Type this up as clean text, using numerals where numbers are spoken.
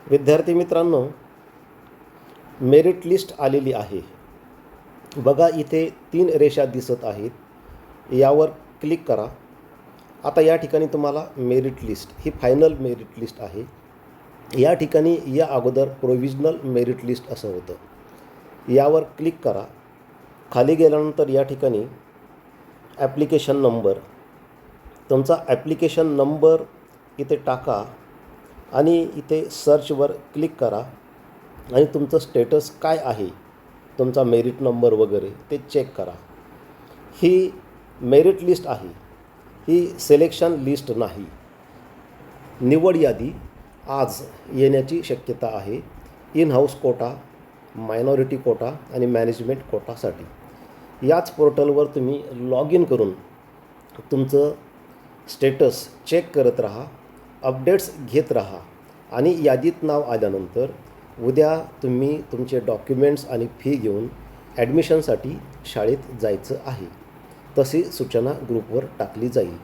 विद्यार्थी मित्रांनो, merit list आलेली आहे. बघा, इथे 3 रेषा दिसत आहेत. यावर क्लिक करा. आता या ठिकाणी तुम्हाला मेरिट लिस्ट ही फायनल मेरिट लिस्ट आहे. या ठिकाणी या अगोदर प्रोव्हिजनल मेरिट लिस्ट असं होतं. यावर क्लिक करा. खाली गेल्यानंतर या ठिकाणी ॲप्लिकेशन नंबर, तुमचा ॲप्लिकेशन नंबर इथे टाका आणि इथे सर्चवर क्लिक करा आणि तुमचं स्टेटस काय आहे, तुमचा मेरिट नंबर वगैरे ते चेक करा. ही मेरिट लिस्ट आहे, ही सिलेक्शन लिस्ट नाही. निवड यादी आज येण्याची शक्यता आहे. In house quota, minority quota आणि मॅनेजमेंट कोटासाठी. याच पोर्टलवर तुम्ही लॉग इन करून तुमचं स्टेटस चेक करत राहा, अपडेट्स घेत राहा आणि यादीत नाव आल्यानंतर उद्या तुम्ही तुमचे डॉक्युमेंट्स आणि फी घेऊन ॲडमिशनसाठी शाळेत जायचं आहे. तशी सूचना ग्रुपवर टाकली जाईल.